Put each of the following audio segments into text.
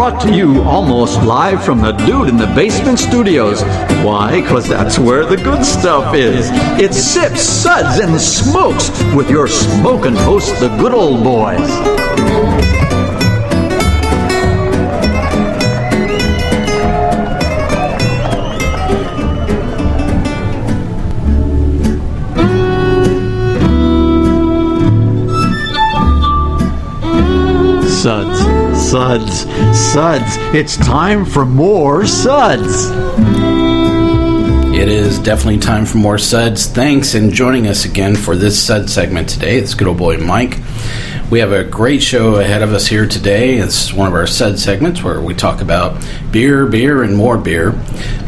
brought to you almost live from the Dude in the Basement Studios. Why? Because that's where the good stuff is. It's Sips, Suds, and Smokes with your smoking hosts, the good old boys. Suds, suds, suds. It's time for more suds. It is definitely time for more suds. Thanks, and joining us again for this sud segment today. It's good old boy Mike. We have a great show ahead of us here today. It's one of our sud segments where we talk about beer, and more beer.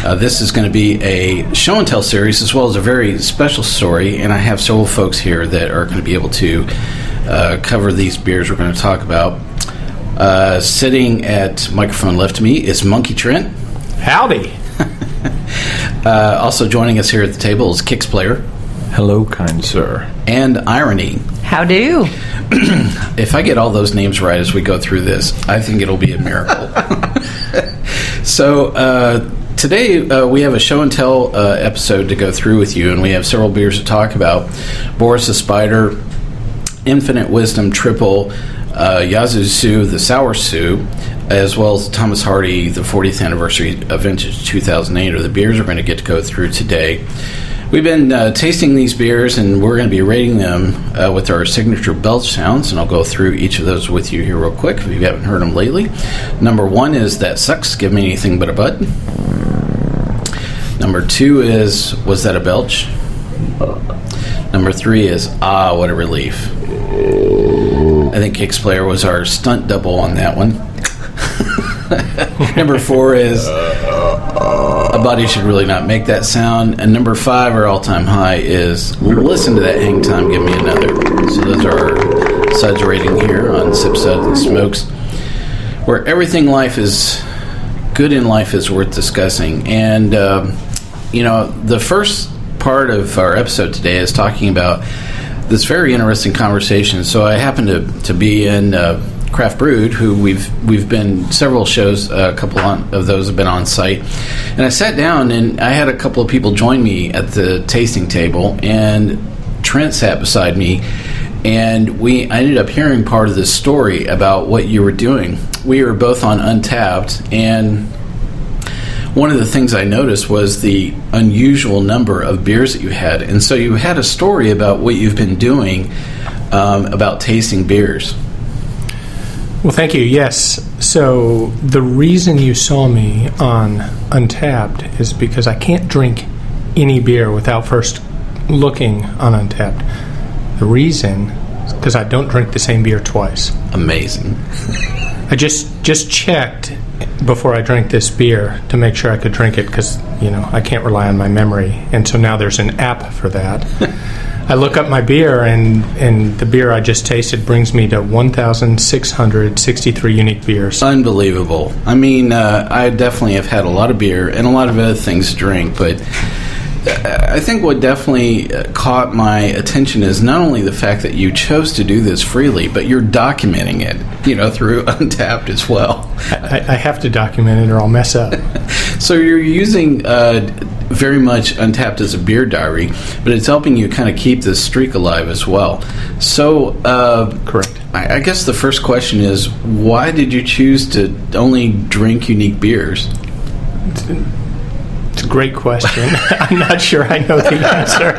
This is going to be a show and tell series as well as a very special story, and I have several folks here that are going to be able to cover these beers we're going to talk about. Sitting at microphone left to me is Monkey Trent. Howdy. Also joining us here at the table is Kicks Player. Hello, kind sir. And Irony. How do? If I get all those names right as we go through this, I think it'll be a miracle. So today we have a show and tell episode to go through with you, and we have several beers to talk about. Boris the Spider, Infinite Wisdom Tripel, Yazoo, the Sour Sue, as well as Thomas Hardy, the 40th anniversary of Vintage 2008 are the beers we're going to get to go through today. We've been tasting these beers, and we're going to be rating them with our signature belch sounds, and I'll go through each of those with you here real quick if you haven't heard them lately. Number 1 is That Sucks, Give Me Anything But a Bud. Number 2 is Was That a Belch? Number 3 is Ah, What a Relief. I think Kicks Player was our stunt double on that one. Number 4 is A Body Should Really Not Make That Sound. And number 5, our all-time high, is Listen to That Hang Time, Give Me Another. So those are our suds rating here on Sip, Suds, and Smokes, where everything life is good in life is worth discussing. And, the first part of our episode today is talking about this very interesting conversation. So I happen to be in Craft Brewed, who we've been several shows, a couple of those have been on site, and I sat down and I had a couple of people join me at the tasting table, and Trent sat beside me, and I ended up hearing part of this story about what you were doing. We were both on Untappd, and one of the things I noticed was the unusual number of beers that you had. And so you had a story about what you've been doing about tasting beers. Well, thank you. Yes. So the reason you saw me on Untappd is because I can't drink any beer without first looking on Untappd. The reason is because I don't drink the same beer twice. Amazing. I just checked before I drank this beer to make sure I could drink it because, I can't rely on my memory. And so now there's an app for that. I look up my beer, and the beer I just tasted brings me to 1,663 unique beers. Unbelievable. I mean, I definitely have had a lot of beer and a lot of other things to drink, but I think what definitely caught my attention is not only the fact that you chose to do this freely, but you're documenting it, through Untappd as well. I have to document it or I'll mess up. So you're using very much Untappd as a beer diary, but it's helping you kind of keep this streak alive as well. So, correct. I guess the first question is, why did you choose to only drink unique beers? It's a great question. I'm not sure I know the answer.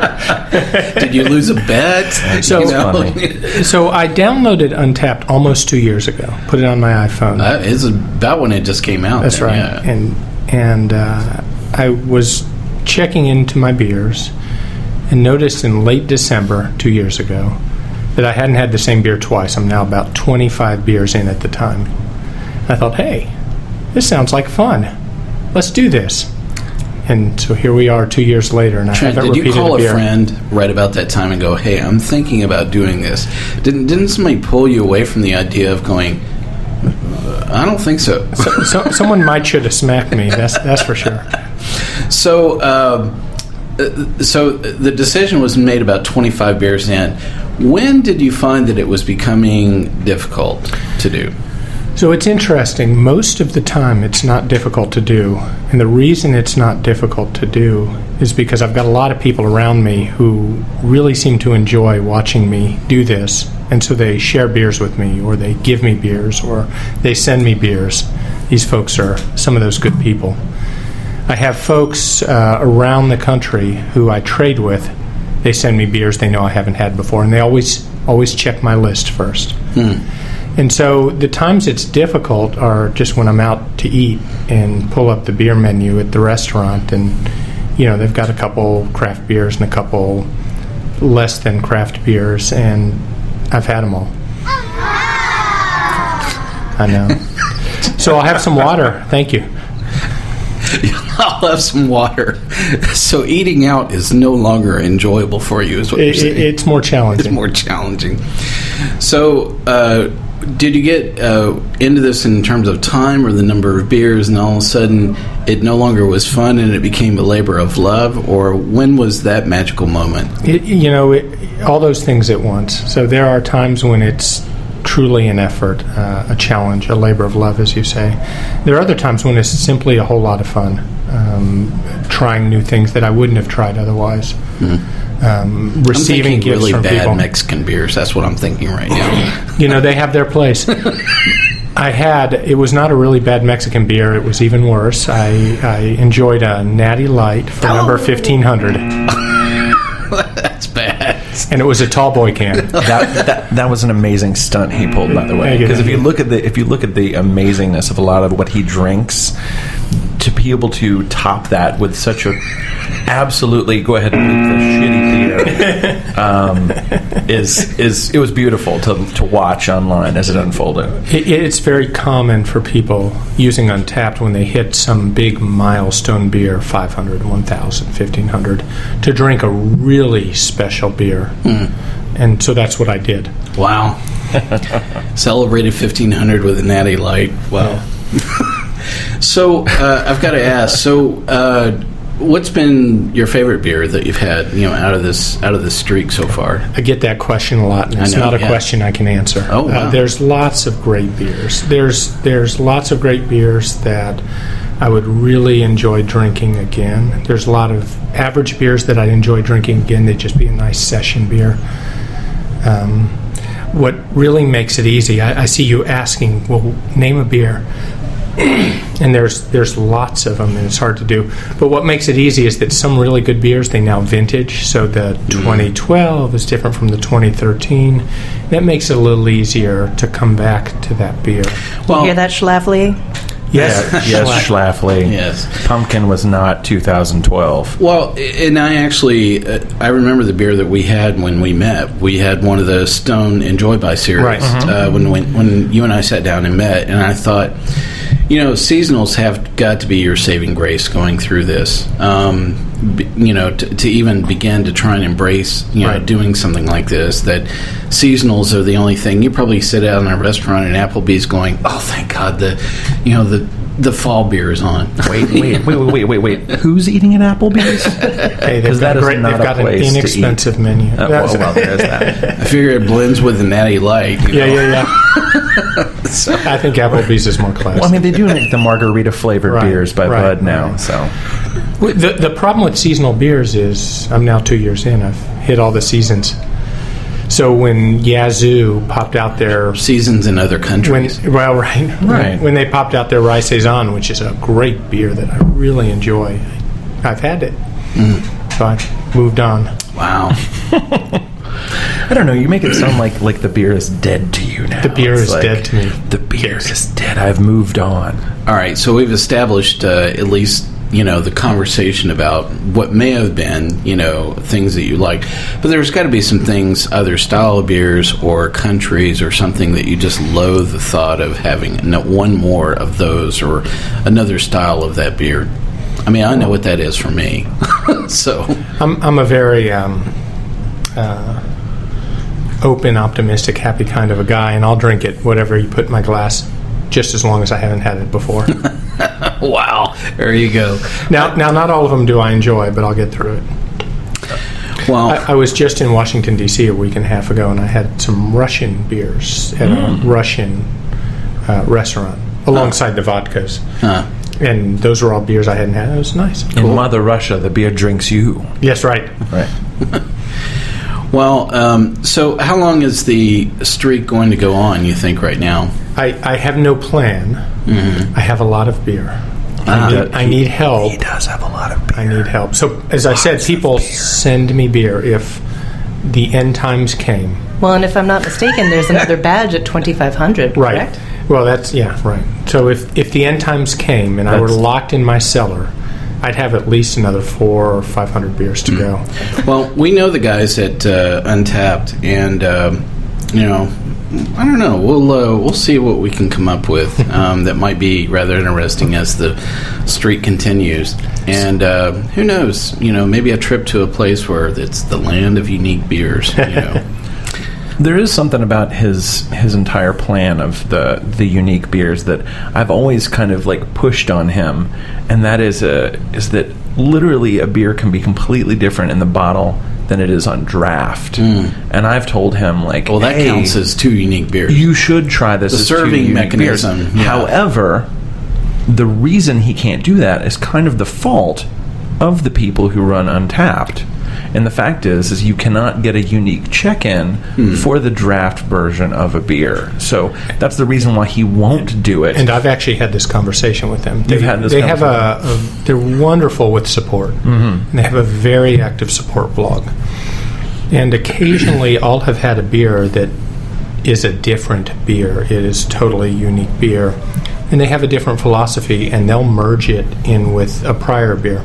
Did you lose a bet? So I downloaded Untappd almost 2 years ago. Put it on my iPhone. It's about when it just came out. That's right. Yeah. And I was checking into my beers and noticed in late December 2 years ago that I hadn't had the same beer twice. I'm now about 25 beers in at the time. I thought, hey, this sounds like fun. Let's do this. And so here we are 2 years later, and Trent, I haven't repeated did you call a friend right about that time and go, hey, I'm thinking about doing this? Didn't somebody pull you away from the idea of going, I don't think so. Someone might should have smacked me, that's for sure. So the decision was made about 25 beers in. When did you find that it was becoming difficult to do? So it's interesting. Most of the time, it's not difficult to do. And the reason it's not difficult to do is because I've got a lot of people around me who really seem to enjoy watching me do this. And so they share beers with me, or they give me beers, or they send me beers. These folks are some of those good people. I have folks around the country who I trade with. They send me beers they know I haven't had before, and they always check my list first. And so the times it's difficult are just when I'm out to eat and pull up the beer menu at the restaurant, and they've got a couple craft beers and a couple less than craft beers, and I've had them all. I know. So I'll have some water. Thank you. I'll have some water. So eating out is no longer enjoyable for you, is what you're saying. It's more challenging. It's more challenging. So did you get into this in terms of time or the number of beers, and all of a sudden it no longer was fun and it became a labor of love? Or when was that magical moment? All those things at once. So there are times when it's truly an effort, a challenge, a labor of love, as you say. There are other times when it's simply a whole lot of fun, trying new things that I wouldn't have tried otherwise. Receiving gifts really from bad people. Mexican beers. That's what I'm thinking right now. They have their place. It was not a really bad Mexican beer. It was even worse. I enjoyed a Natty Light for number 1500. That's bad. And it was a tall boy can. That was an amazing stunt he pulled, by the way. Because if you look at the amazingness of a lot of what he drinks, to be able to top that with such a absolutely go ahead and leave the shitty beer, it was beautiful to watch online as it unfolded. It's very common for people using Untappd when they hit some big milestone beer, 500, 1,000, 1,500, to drink a really special beer. And so that's what I did. Wow. Celebrated 1,500 with a Natty Light. Wow. Yeah. So I've got to ask. What's been your favorite beer that you've had? Out of this streak so far. I get that question a lot, and it's not a question I can answer. Oh, wow. There's lots of great beers. There's lots of great beers that I would really enjoy drinking again. There's a lot of average beers that I'd enjoy drinking again. They'd just be a nice session beer. What really makes it easy, I see you asking, well, name a beer. And there's lots of them, and it's hard to do. But what makes it easy is that some really good beers, they now vintage. So the 2012 is different from the 2013. That makes it a little easier to come back to that beer. Well, you hear that, Schlafly? Yes, yes, Schlafly. Yes. Pumpkin was not 2012. Well, and I actually, I remember the beer that we had when we met. We had one of the Stone Enjoy By series, right. When you and I sat down and met, and I thought, seasonals have got to be your saving grace going through this. To even begin to try and embrace, right. doing something like this, that seasonals are the only thing. You probably sit out in a restaurant at Applebee's going, oh, thank God, the fall beer is on. Wait. Who's eating at Applebee's? Hey, they've got an inexpensive menu. Well, there's that. I figure it blends with the Natty Light. Yeah. So, I think Applebee's is more classy. Well, they do make the margarita-flavored beers by Bud now. Right. So the problem with seasonal beers is I'm now 2 years in. I've hit all the seasons. So when Yazoo popped out their seasons in other countries, when they popped out their Rye Saison, which is a great beer that I really enjoy, I've had it. So I moved on. Wow. I don't know. You make it sound like the beer is dead to you now. The beer is dead to me. The beer is dead. I've moved on. All right. So we've established at least the conversation about what may have been things that you like, but there's got to be some things, other style of beers or countries or something that you just loathe the thought of having one more of those or another style of that beer. I know what that is for me. So I'm a very open, optimistic, happy kind of a guy, and I'll drink it, whatever you put in my glass, just as long as I haven't had it before. Wow. There you go. Now, not all of them do I enjoy, but I'll get through it. Well, I was just in Washington, D.C. a week and a half ago, and I had some Russian beers at a Russian restaurant alongside the vodkas. And those were all beers I hadn't had. It was nice. In Mother Russia, the beer drinks you. Yes, right. Well, so how long is the streak going to go on, you think, right now? I have no plan. I have a lot of beer. I need help. He does have a lot of beer. I need help. So, as I said, people send me beer if the end times came. Well, and if I'm not mistaken, there's another badge at 2,500, correct? Well, right. So if the end times came and I were locked in my cellar, I'd have at least another 400 or 500 beers to go. Well, we know the guys at Untappd, and I don't know. We'll see what we can come up with that might be rather interesting as the streak continues. And who knows? Maybe a trip to a place where it's the land of unique beers. There is something about his entire plan of the unique beers that I've always kind of like pushed on him, and that is that literally a beer can be completely different in the bottle than it is on draft. And I've told him that counts as two unique beers. You should try this. The as serving two unique mechanism. Beers. Yeah. However, the reason he can't do that is kind of the fault of the people who run Untappd. And the fact is you cannot get a unique check-in for the draft version of a beer. So that's the reason why he won't do it. And I've actually had this conversation with them. You've had this conversation. They're wonderful with support. And they have a very active support blog. And occasionally I'll have had a beer that is a different beer. It is totally unique beer. And they have a different philosophy, and they'll merge it in with a prior beer.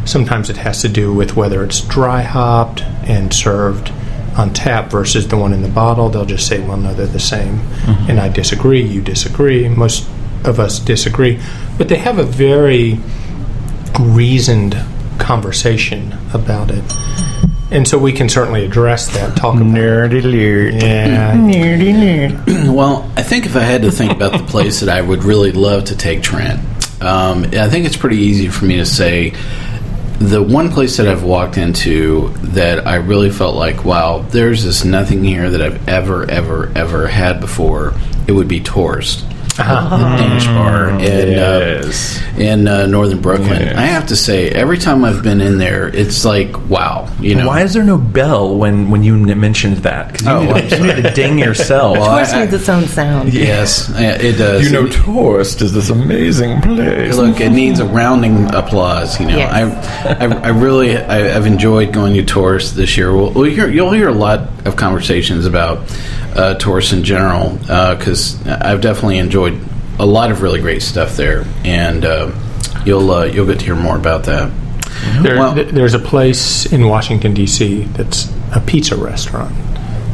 Sometimes it has to do with whether it's dry hopped and served on tap versus the one in the bottle. They'll just say, well, no, they're the same. And I disagree, you disagree. Most of us disagree. But they have a very reasoned conversation about it. And so we can certainly address that, talk about nerdy alert. Yeah. Nerdy alert. Well, I think if I had to think about the place that I would really love to take Trent, I think it's pretty easy for me to say the one place that I've walked into that I really felt like, wow, there's just nothing here that I've ever had before, it would be Torst. The Danish bar in northern Brooklyn. Yes. I have to say, every time I've been in there, it's like, wow. Why is there no bell when you mentioned that? Because you need to ding yourself. Torst needs its own sound. Yes, it does. Torst is this amazing place. Look, it needs a rounding applause. Yes. I've enjoyed going to Torst this year. You'll hear a lot of conversations about Torst in general because I've definitely enjoyed a lot of really great stuff there, and you'll get to hear more about that. There's a place in Washington, D.C. that's a pizza restaurant.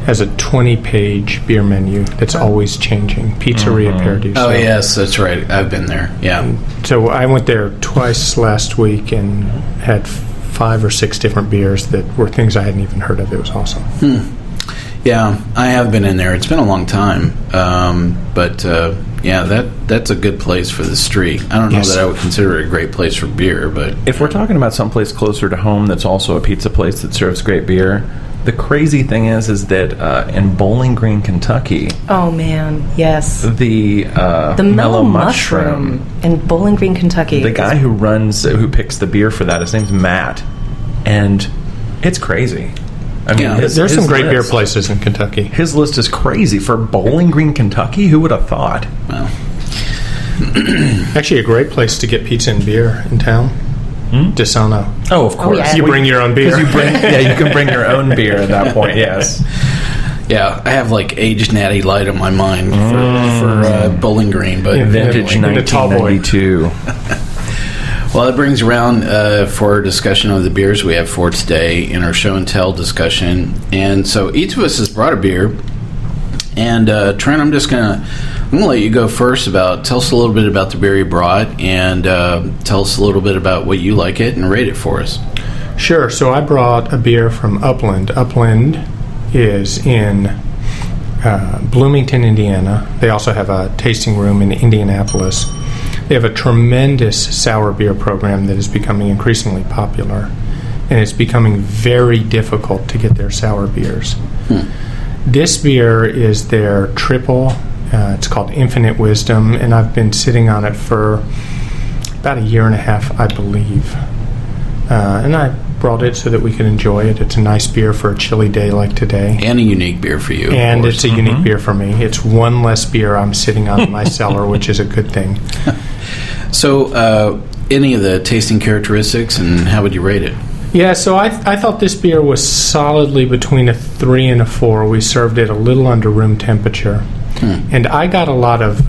Has a 20-page beer menu that's always changing. Pizzeria Paradiso. Oh, yes, that's right. I've been there, yeah. So I went there twice last week and had 5 or 6 different beers that were things I hadn't even heard of. It was awesome. Yeah, I have been in there. It's been a long time. But that's a good place for the streak. I don't know that I would consider it a great place for beer, but if we're talking about someplace closer to home that's also a pizza place that serves great beer, the crazy thing is that in Bowling Green, Kentucky, oh man, yes, the Mellow Mushroom in Bowling Green, Kentucky. The guy who picks the beer for that, his name's Matt, and it's crazy. I mean, there's some great beer places in Kentucky. His list is crazy for Bowling Green, Kentucky. Who would have thought? Well, actually, a great place to get pizza and beer in town. DeSono. Oh, of course. yeah. You bring your own beer. You can bring your own beer at that point. Yes. Yeah, I have aged Natty Light on my mind for Bowling Green, but vintage 1992. Well, that brings around for our discussion of the beers we have for today in our show and tell discussion. And so each of us has brought a beer. And Trent, I'm going to let you go first tell us a little bit about the beer you brought and tell us a little bit about what you like it and rate it for us. Sure. So I brought a beer from Upland. Upland is in Bloomington, Indiana. They also have a tasting room in Indianapolis. They have a tremendous sour beer program that is becoming increasingly popular, and it's becoming very difficult to get their sour beers. This beer is their Tripel It's called Infinite Wisdom, and I've been sitting on it for about a year and a half, I believe. And I brought it so that we could enjoy it. It's a nice beer for a chilly day like today. And a unique beer for you. And it's a unique beer for me. It's one less beer I'm sitting on in my cellar, which is a good thing. So, any of the tasting characteristics, and how would you rate it? Yeah, so I thought this beer was solidly between a 3 and a 4. We served it a little under room temperature. And I got a lot of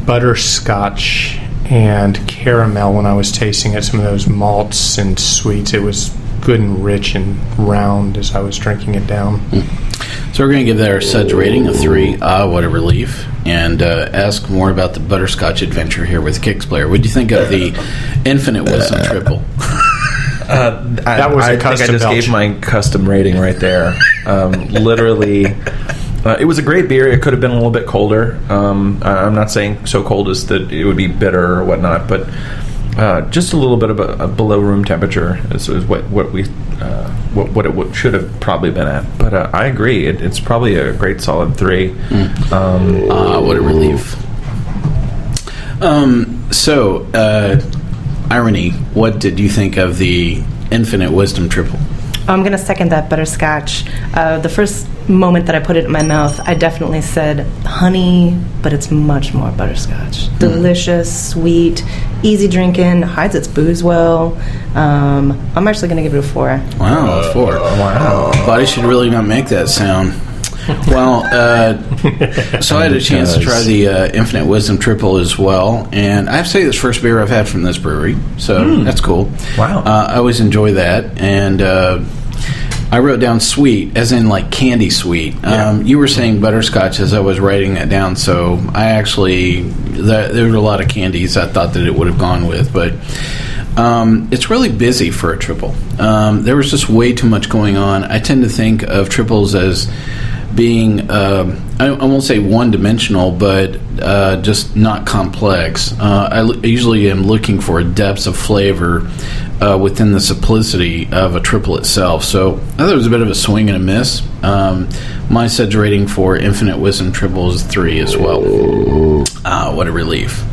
butterscotch and caramel when I was tasting it, some of those malts and sweets. It was good and rich and round as I was drinking it down. So we're going to give that our suds rating of 3. What a relief. And ask more about the butterscotch adventure here with Kix Player. What do you think of the Infinite Wisdom Tripel? That was I think I just gave my custom rating right there. Literally, it was a great beer. It could have been a little bit colder. I'm not saying so cold as that it would be bitter or whatnot, but just a little bit of a below room temperature is what it should have probably been at. But I agree. It's probably a great solid 3. What a relief. Irony, what did you think of the Infinite Wisdom Tripel? I'm going to second that butterscotch. The first moment that I put it in my mouth, I definitely said honey, but it's much more butterscotch. Delicious, sweet, easy drinking, hides its booze well. I'm actually going to give it a 4. Wow, 4. Wow. Body should really not make that sound. Well, so I had a chance to try the Infinite Wisdom Triple as well, and I have to say this first beer I've had from this brewery, so that's cool. Wow. I always enjoy that, and I wrote down sweet, as in like candy sweet. You were saying butterscotch as I was writing that down, so I actually, there were a lot of candies I thought that it would have gone with, but it's really busy for a triple. There was just way too much going on. I tend to think of triples as being, I won't say one-dimensional, but just not complex. I usually am looking for a depth of flavor within the simplicity of a triple itself. So I thought it was a bit of a swing and a miss. My suds rating for Infinite Wisdom Triple is 3 as well. What a relief.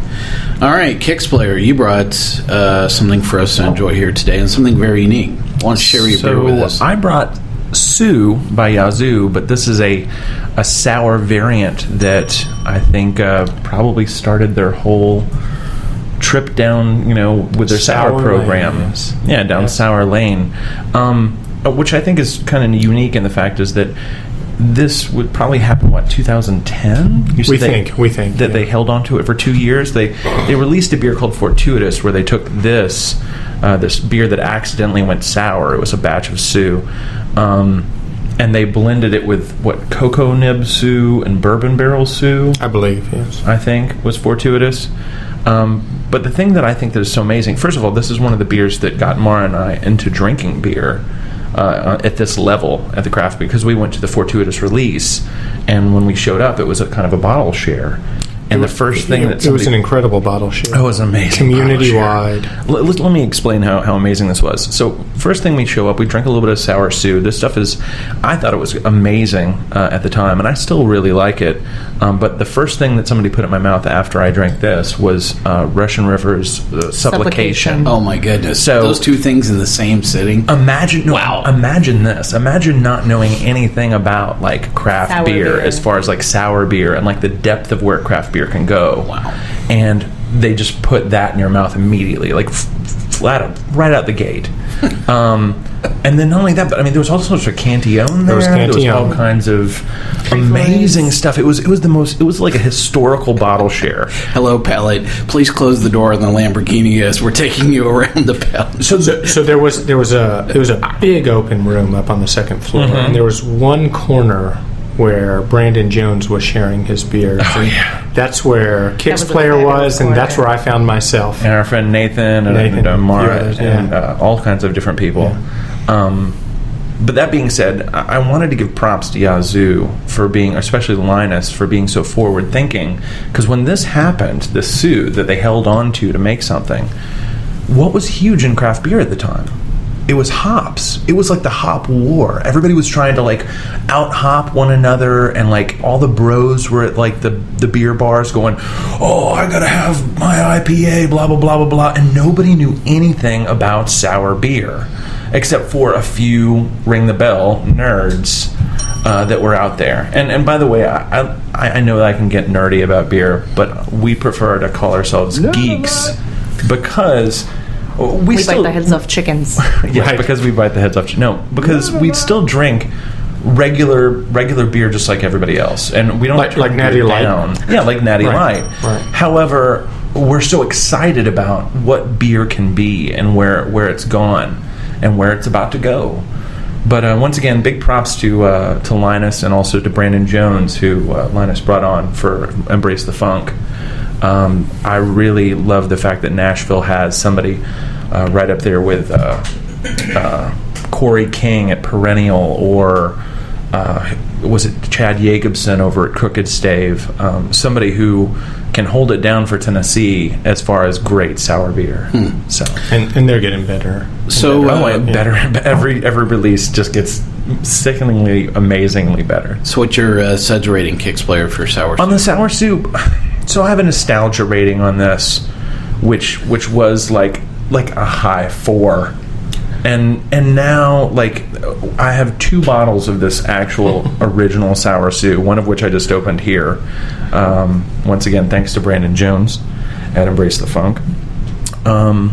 All right, Kix Player, you brought something for us to enjoy here today, and something very unique. Why don't you share your beer with us? I brought Sue by Yazoo, but this is a sour variant that I think probably started their whole trip down, with their sour program. Lane, yes. Yeah, down Sour Lane, which I think is kind of unique in the fact is that this would probably happen, 2010? We think that they held on to it for 2 years. They released a beer called Fortuitous, where they took this beer that accidentally went sour. It was a batch of Sue. And they blended it with cocoa nib Sue and bourbon barrel Sue. I believe, yes. I think was Fortuitous. But the thing that I think that is so amazing, first of all, this is one of the beers that got Mara and I into drinking beer at this level at the craft, because we went to the Fortuitous release, and when we showed up, it was a kind of a bottle share. And the first thing that it was an incredible bottle share. Oh, it was amazing. Community-wide. Let me explain how amazing this was. So, first thing we show up, we drank a little bit of sour Sue. This stuff I thought it was amazing at the time, and I still really like it. But the first thing that somebody put in my mouth after I drank this was Russian River's Supplication. Oh my goodness! So those two things in the same sitting. Imagine this. Imagine not knowing anything about craft sour beer as far as sour beer and the depth of where craft beer can go. Wow. And they just put that in your mouth immediately, flat out, right out the gate. And then not only that, but there was all sorts of Cantillon there. There was all kinds of amazing stuff. It was like a historical bottle share. Hello, palate. Please close the door on the Lamborghini as we're taking you around the palate. So there was a big open room up on the second floor, and there was one corner where Brandon Jones was sharing his beers. Oh, yeah. That's where Kix Player was, and that's where I found myself. And our friend Nathan and Mara and all kinds of different people. Yeah. But that being said, I wanted to give props to Yazoo for being, especially Linus, for being so forward-thinking. Because when this happened, the Sue that they held on to make something, what was huge in craft beer at the time? it was hops. It was like the hop war. Everybody was trying to like out hop one another, and like all the bros were at like the beer bars going, "Oh, I gotta have my IPA," blah blah blah blah blah, and nobody knew anything about sour beer except for a few ring the bell nerds that were out there. And by the way, I know that I can get nerdy about beer, but we prefer to call ourselves geeks because we bite the heads off chickens. Yes, right. Because we bite the heads off. No, because we still drink regular beer just like everybody else, and we don't like Natty Light. Yeah, like Natty Light. Right. However, we're so excited about what beer can be and where it's gone and where it's about to go. But once again, big props to Linus and also to Brandon Jones, who Linus brought on for Embrace the Funk. I really love the fact that Nashville has somebody right up there with Corey King at Perennial, or was it Chad Jacobson over at Crooked Stave? Somebody who can hold it down for Tennessee as far as great sour beer. So and they're getting better. So better. Every release just gets sickeningly, amazingly better. So what's your suds rating, Kix player, for sour soup? On the sour soup, so I have a nostalgia rating on this, which was like a high 4. And now, like, I have 2 bottles of this actual original sour soup, one of which I just opened here. Once again, thanks to Brandon Jones at Embrace the Funk. So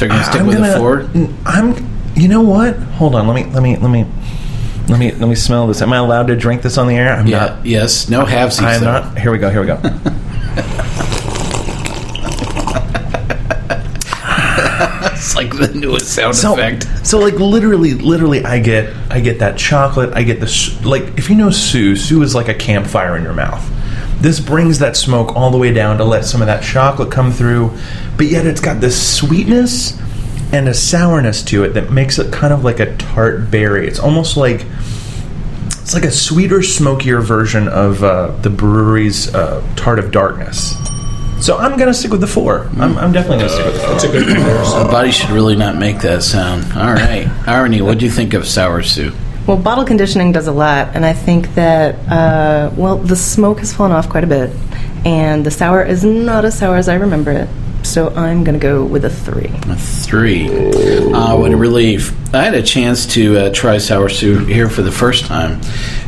you're gonna stick with a 4? You know what? Hold on. Let me smell this. Am I allowed to drink this on the air? I'm not. Yes. No halvesies. I am not. Here we go. It's like the newest sound effect. So like literally, I get that chocolate. I get the like. If you know Sue is like a campfire in your mouth. This brings that smoke all the way down to let some of that chocolate come through, but yet it's got this sweetness and a sourness to it that makes it kind of like a tart berry. It's almost like it's like a sweeter, smokier version of the brewery's Tart of Darkness. So I'm going to stick with the 4. I'm definitely going to stick with the 4. It's a good comparison. Somebody should really not make that sound. All right. Arnie, what do you think of sour soup? Well, bottle conditioning does a lot, and I think that, the smoke has fallen off quite a bit, and the sour is not as sour as I remember it, so I'm going to go with a 3. A 3. What a relief. I had a chance to try sour soup here for the first time,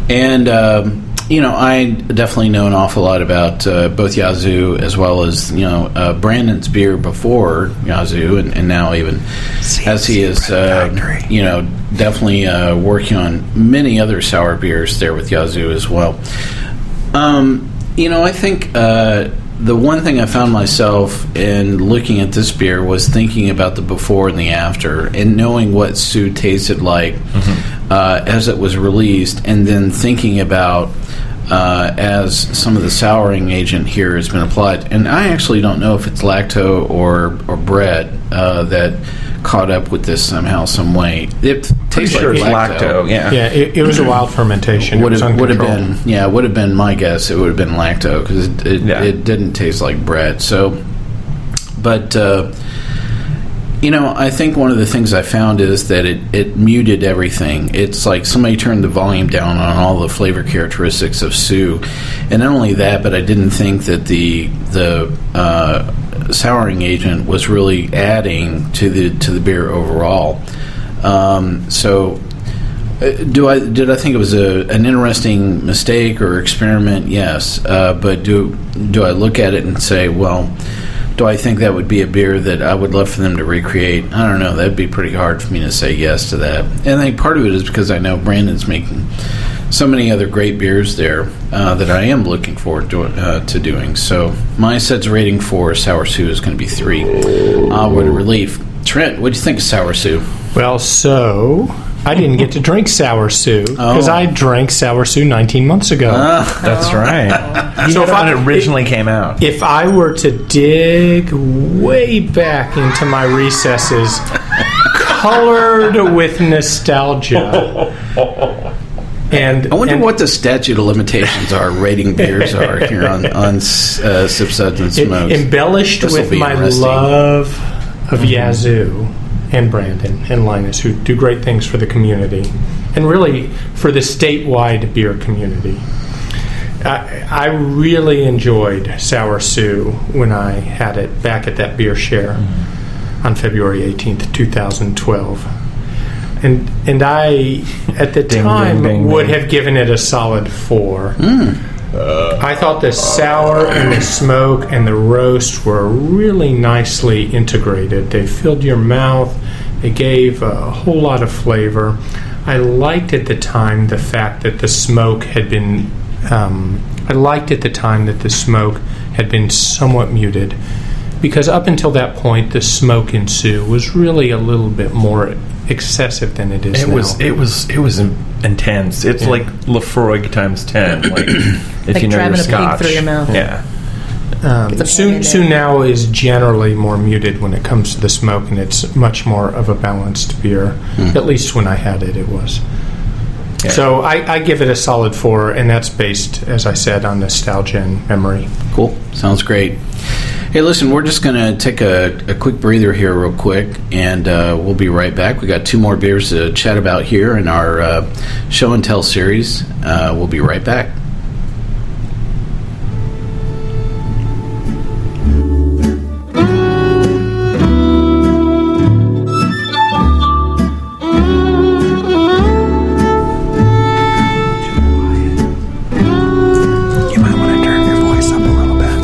and I definitely know an awful lot about both Yazoo as well as Brandon's beer before Yazoo, and now even as he is definitely working on many other sour beers there with Yazoo as well. I think the one thing I found myself in looking at this beer was thinking about the before and the after, and knowing what Sue tasted like as it was released, and then thinking about as some of the souring agent here has been applied. And I actually don't know if it's lacto or bread that caught up with this somehow, some way. It tastes like lacto. Yeah, it was a wild fermentation. Would have been my guess. It would have been lacto because it didn't taste like bread. So, but I think one of the things I found is that it muted everything. It's like somebody turned the volume down on all the flavor characteristics of Sue, and not only that, but I didn't think that the souring agent was really adding to the beer overall. So, did I think it was an interesting mistake or experiment? Yes, but do I look at it and say, well, do I think that would be a beer that I would love for them to recreate? I don't know. That'd be pretty hard for me to say yes to that. And I think part of it is because I know Brandon's making so many other great beers there that I am looking forward to doing. So my suds rating for sour Sue is going to be 3. What a relief. Trent, what do you think of sour Sue? Well, so I didn't get to drink sour Sue because I drank sour Sue 19 months ago. That's right. So when it originally came out. If I were to dig way back into my recesses, colored with nostalgia, and I wonder what the statute of limitations are rating beers are here on Sip Suds and Smokes. Embellished with my love of Yazoo and Brandon and Linus, who do great things for the community and really for the statewide beer community. I really enjoyed Sour Sue when I had it back at that beer share on February 18th, 2012. And I, at the time, would have given it a solid 4. I thought the sour and the smoke and the roast were really nicely integrated. They filled your mouth. They gave a whole lot of flavor. I liked at the time the fact that the smoke had been somewhat muted, because up until that point, the smoke in Sue was really a little bit more excessive than it is now. It was intense. It's like Lefroy times 10. Like if like you know your driving a Scotch. pig through your mouth. Yeah. Sue now is generally more muted when it comes to the smoke, and it's much more of a balanced beer. At least when I had it, it was. Yeah. So I give it a solid 4, and that's based, as I said, on nostalgia and memory. Cool. Sounds great. Hey, listen, we're just going to take a quick breather here real quick, and we'll be right back. We got 2 more beers to chat about here in our show and tell series. We'll be right back.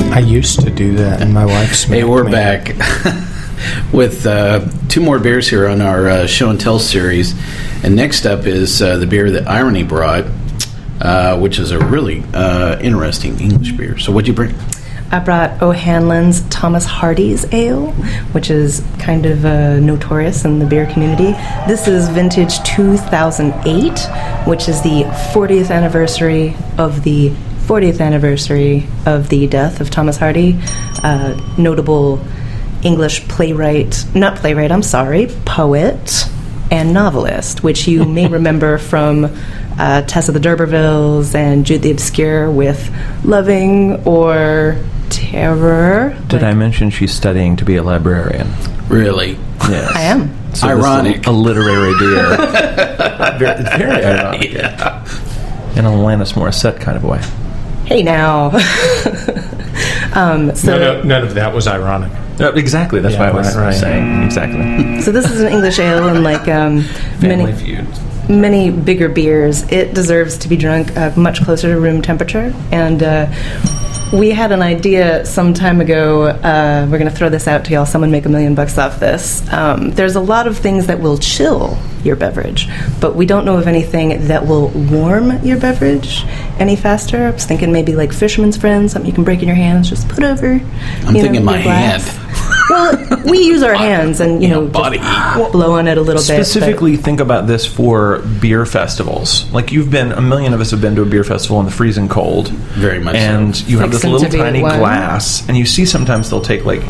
I used to do that, and my wife smacked me. Hey, we're back with 2 more beers here on our show and tell series. And next up is the beer that Irony brought, which is a really interesting English beer. So what'd you bring? I brought O'Hanlon's Thomas Hardy's Ale, which is kind of notorious in the beer community. This is vintage 2008, which is the 40th anniversary of the death of Thomas Hardy, notable English poet and novelist, which you may remember from Tess of the D'Urbervilles and Jude the Obscure with Loving or Terror. Did I mention she's studying to be a librarian? Really? Yes. I am. So ironic. A literary beer. very ironic. Yeah. In a Alanis Morissette kind of way. Hey now. None of that was ironic. No, exactly. That's why I was saying. Exactly. So this is an English ale, and like many bigger beers, it deserves to be drunk much closer to room temperature. And we had an idea some time ago. We're going to throw this out to y'all. Someone make $1 million off this. There's a lot of things that will chill your beverage, but we don't know of anything that will warm your beverage any faster. I was thinking maybe like Fisherman's Friend, something you can break in your hands, just put over. I'm thinking my hand. Well, we use our hands and, body just blow on it a little bit. Specifically, think about this for beer festivals. Like a million of us have been to a beer festival in the freezing cold. Very much and so. You have this little tiny one. glass, and you see sometimes they'll take like,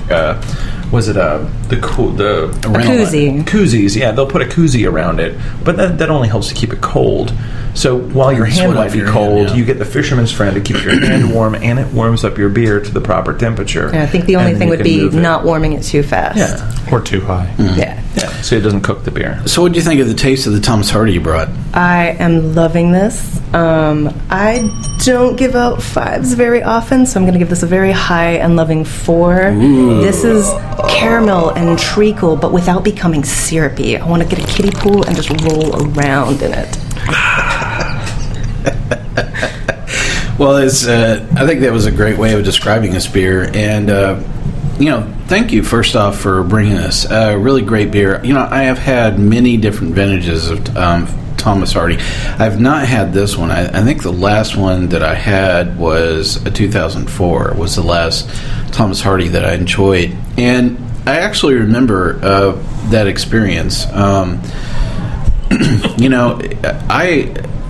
was it the koozie? Koozies, yeah. They'll put a koozie around it, but that only helps to keep it cold. So while your hand might be cold, you get the Fisherman's Friend to keep your hand warm, and it warms up your beer to the proper temperature. Yeah, I think the only thing would be not warming it too fast. Yeah. Or too high. Yeah. So it doesn't cook the beer. So what do you think of the taste of the Thomas Hardy you brought? I am loving this. I don't give out 5s very often, so I'm going to give this a very high and loving 4. Ooh. This is caramel and treacle, but without becoming syrupy. I want to get a kiddie pool and just roll around in it. Well, I think that was a great way of describing this beer, and thank you first off for bringing us a really great beer. I have had many different vintages of Thomas Hardy. I've not had this one. I think the last one that I had was a 2004. Was the last Thomas Hardy that I enjoyed, and I actually remember that experience. I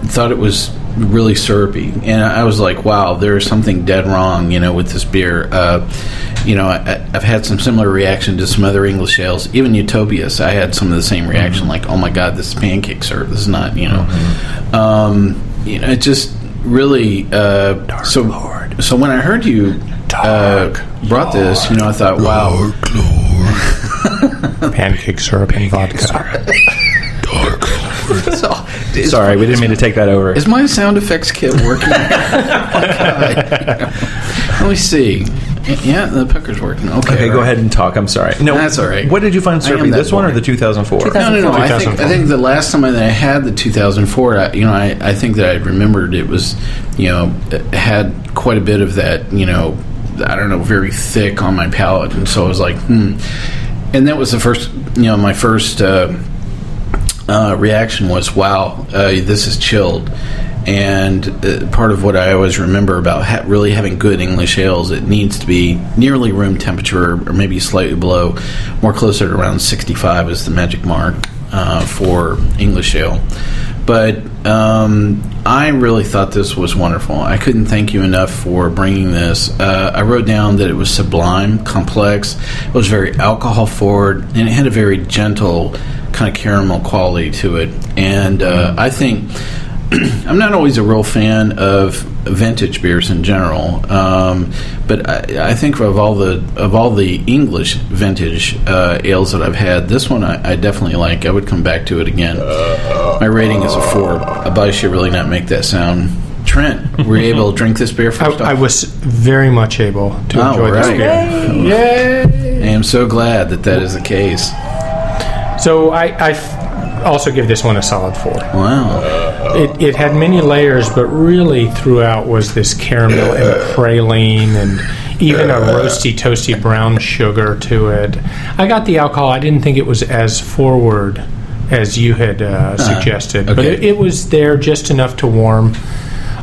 thought it was really syrupy, and I was like, wow, there's something dead wrong with this beer. I've had some similar reaction to some other English ales, even Utopias. I had some of the same reaction, like, oh my god, this is pancake syrup, this is not it just really so when I heard you brought this, I thought, wow. Pancake syrup and vodka. Sorry, we didn't mean to take that over. Is my sound effects kit working? Let me see. Yeah, the pecker's working. Okay, go ahead and talk. I'm sorry. No, that's all right. What did you find syrupy? This one or the 2004? No. I think the last time that I had the 2004, I think that I remembered it was, it had quite a bit of that, I don't know, very thick on my palate, and so I was like, And that was the first, my first reaction was, wow, this is chilled. And part of what I always remember about really having good English ales, it needs to be nearly room temperature or maybe slightly below, more closer to around 65 is the magic mark for English ale. But I really thought this was wonderful. I couldn't thank you enough for bringing this. I wrote down that it was sublime, complex. It was very alcohol forward, and it had a very gentle kind of caramel quality to it. And I think I'm not always a real fan of vintage beers in general, but I think of all the English vintage ales that I've had, this one I definitely like. I would come back to it again. My rating is a 4. Abadi should really not make that sound. Trent, were you able to drink this beer first? I was very much able to enjoy this beer. Yay! I am so glad that is the case. So I also give this one a solid 4. Wow. It had many layers, but really throughout was this caramel and praline and even a roasty, toasty brown sugar to it. I got the alcohol. I didn't think it was as forward as you had suggested, but it was there just enough to warm.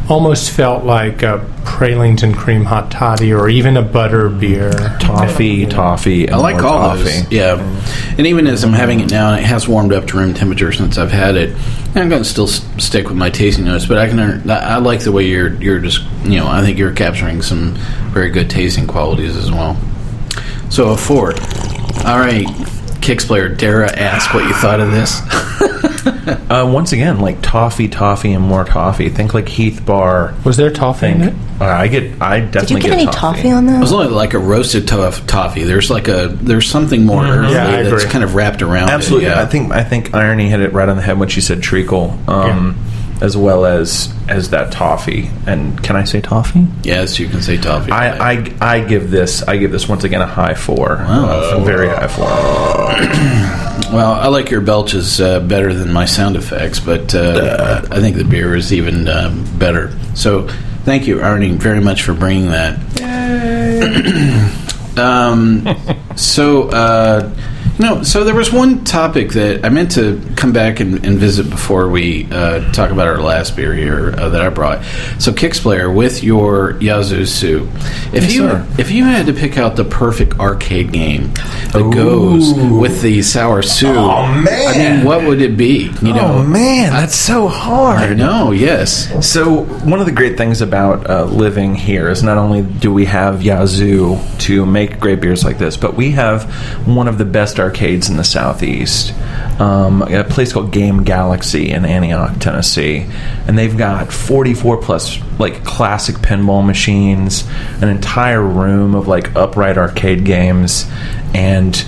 Almost felt like a pralines and cream hot toddy or even a butter beer. Toffee. I like all toffee. those. Yeah. And even as I'm having it now, and it has warmed up to room temperature since I've had it, I'm going to still stick with my tasting notes, but I like the way you're just, I think you're capturing some very good tasting qualities as well. So a 4. All right. Kicks player, dare I ask what you thought of this? Once again, like toffee, and more toffee. Think like Heath Bar. Was there toffee in it? I definitely Did you get any toffee on that? It was only like a roasted toffee. There's something more earthy that's kind of wrapped around. Absolutely. It. Yeah. I think Irony hit it right on the head when she said treacle, as well as that toffee. And can I say toffee? Yes, you can say toffee. I give this once again a high 4. Wow. Very high 4. Well, I like your belches better than my sound effects, but I think the beer is even better. So, thank you, Arnie, very much for bringing that. So there was one topic that I meant to come back and visit before we talk about our last beer here that I brought. So, Kicks player, with your Yazoo Sue, if you had to pick out the perfect arcade game that goes with the sour Sue, I mean, what would it be? That's so hard. I know, yes. So one of the great things about living here is not only do we have Yazoo to make great beers like this, but we have one of the best arcades in the Southeast, a place called Game Galaxy in Antioch, Tennessee, and they've got 44 plus like classic pinball machines, an entire room of like upright arcade games, and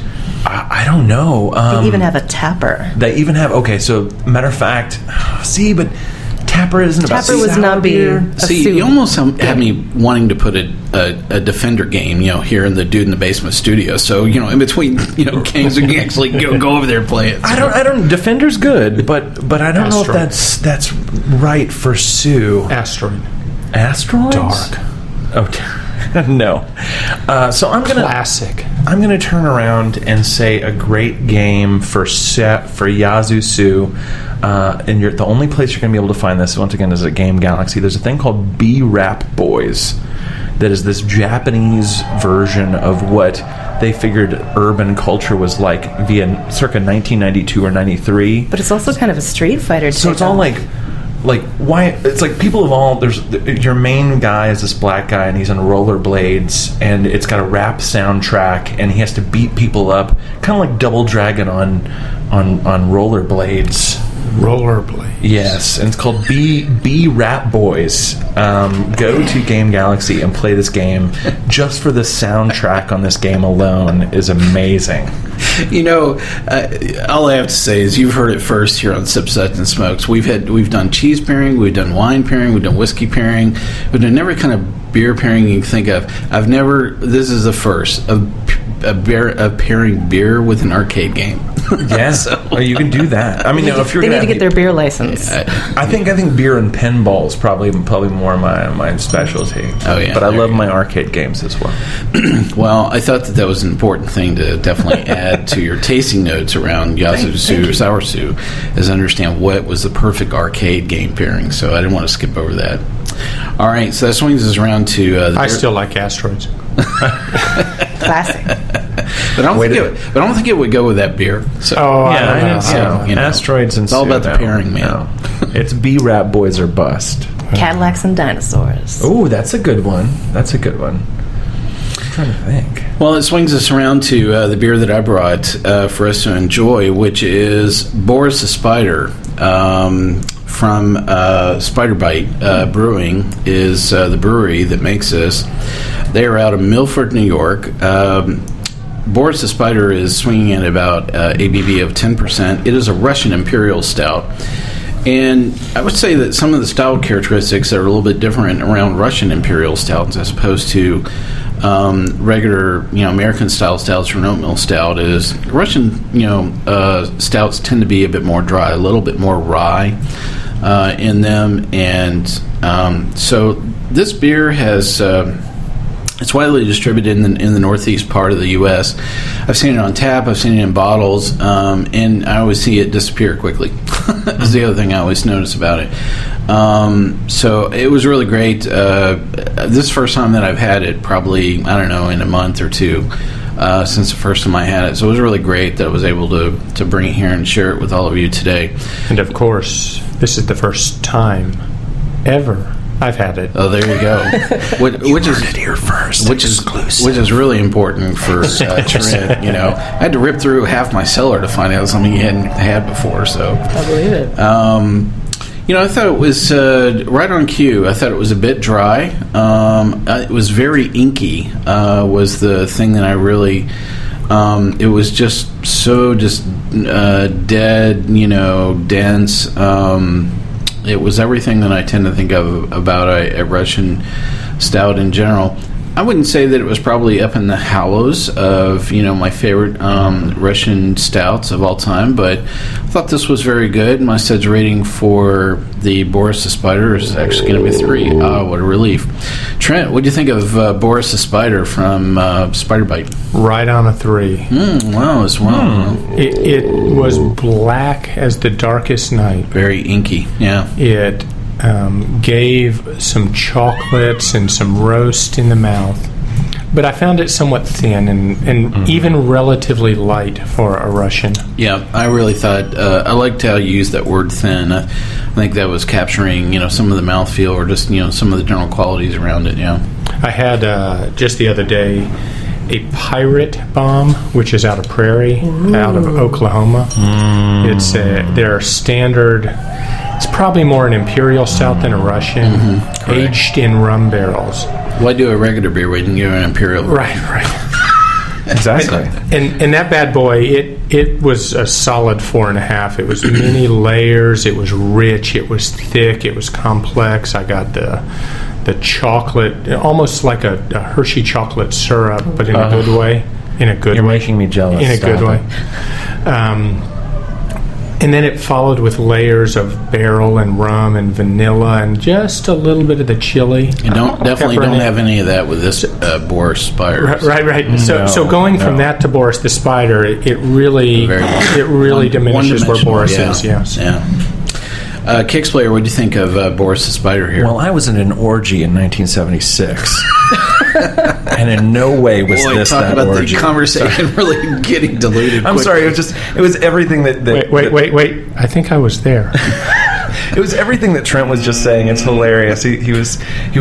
I don't know. They even have a tapper. So matter of fact, but Tapper isn't about Tapper was not beer. See, you almost had me wanting to put a Defender game, here in the Dude in the Basement studio. So, in between, games, we can actually go over there and play it. So. I don't. Defender's good, but I don't know if that's right for Sue. Asteroid. Dark. Oh, no. So I'm gonna classic. I'm gonna turn around and say a great game for Yazoo Sue. And the only place you're going to be able to find this, once again, is at Game Galaxy. There's a thing called B-Rap Boys that is this Japanese version of what they figured urban culture was like via circa 1992 or 93. But it's also kind of a Street Fighter. So it's all like why? It's like people of all. There's your main guy is this black guy, and he's on rollerblades, and it's got a rap soundtrack, and he has to beat people up, kind of like Double Dragon on rollerblades. Rollerblades. Yes, and it's called B Rat Boys. Go to Game Galaxy and play this game. Just for the soundtrack on this game alone is amazing. You know, all I have to say is you've heard it first here on Sip, Suds, and Smokes. We've done cheese pairing, we've done wine pairing, we've done whiskey pairing, we've done every kind of beer pairing you can think of. This is the first of pairing beer with an arcade game. Yes, you can do that. I mean, if you're they need to get their beer license. I think beer and pinball is probably more my specialty. Oh yeah, but I love my arcade games as well. Well, I thought that was an important thing to definitely add to your tasting notes around Yazoo Sour Sue, is understand what was the perfect arcade game pairing. So I didn't want to skip over that. All right, so that swings us around to. I still like asteroids. Classic. But I don't think it would go with that beer. So, Asteroids and it's all about the pairing, man. No. It's B-Rat Boys or bust. Cadillacs and dinosaurs. Oh, that's a good one. I'm trying to think. Well, it swings us around to the beer that I brought for us to enjoy, which is Boris the Spider from Spider Bite Brewing is the brewery that makes this. They are out of Milford, New York. Boris the Spider is swinging at about ABV of 10%. It is a Russian Imperial Stout. And I would say that some of the style characteristics that are a little bit different around Russian Imperial Stouts as opposed to regular, American style stouts or oatmeal stout is Russian, stouts tend to be a bit more dry, a little bit more rye in them. And so this beer has... it's widely distributed in the northeast part of the U.S. I've seen it on tap. I've seen it in bottles, and I always see it disappear quickly. That's the other thing I always notice about it. So it was really great. This is the first time that I've had it, probably, I don't know, in a month or two since the first time I had it. So it was really great that I was able to bring it here and share it with all of you today. And of course, this is the first time ever I've had it. Oh, there you go. Which is here first. Which is really important for Trent. I had to rip through half my cellar to find out something he hadn't had before. So I believe it. I thought it was right on cue. I thought it was a bit dry. It was very inky. Was the thing that I really. It was just so dead. Dense. It was everything that I tend to think of about a Russian stout in general. I wouldn't say that it was probably up in the hollows of, my favorite Russian stouts of all time, but I thought this was very good. My suds rating for the Boris the Spider is actually going to be 3. What a relief. Trent, what do you think of Boris the Spider from Spider Bite? Right on a 3. Wow, as well. It was black as the darkest night. Very inky, yeah. It gave some chocolates and some roast in the mouth, but I found it somewhat thin and even relatively light for a Russian. Yeah, I really thought I liked how you used that word thin. I think that was capturing some of the mouthfeel or just some of the general qualities around it. Yeah, I had just the other day a Pirate Bomb, which is out of Prairie, out of Oklahoma. It's their standard. It's probably more an imperial stout than a Russian, aged in rum barrels. Why do a regular beer when you do an imperial? Right. Exactly. And that bad boy, it was a solid 4.5. It was many layers. It was rich. It was thick. It was complex. I got the chocolate, almost like a Hershey chocolate syrup, but in a good way. You're making me jealous. In a good way. And then it followed with layers of barrel and rum and vanilla and just a little bit of the chili. You definitely don't have any of that with this Boris Spider. Right. So going from that to Boris the Spider, it really diminishes where Boris is. Yes. Yeah. Kix player, what do you think of Boris the Spider here? Well, I was in an orgy in 1976. And in no way was this talk that about orgy. The conversation really getting diluted. I'm sorry. It was everything that. Wait. I think I was there. It was everything that Trent was just saying. It's hilarious. He was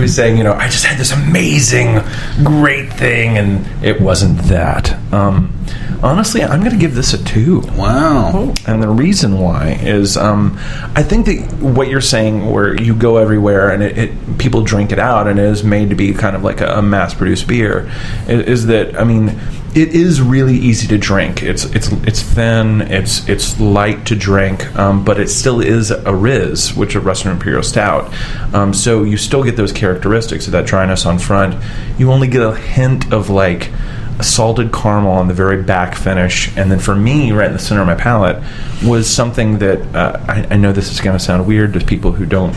saying, I just had this amazing, great thing, and it wasn't that. Honestly, I'm going to give this a 2. Wow. And the reason why is I think that what you're saying, where you go everywhere and people drink it out and it is made to be kind of like a mass-produced beer, is that, I mean, it is really easy to drink. It's thin, it's light to drink, but it still is a Riz, which is a Russian Imperial Stout. So you still get those characteristics of that dryness on front. You only get a hint of like a salted caramel on the very back finish, and then for me, right in the center of my palate, was something that I know this is going to sound weird to people who don't,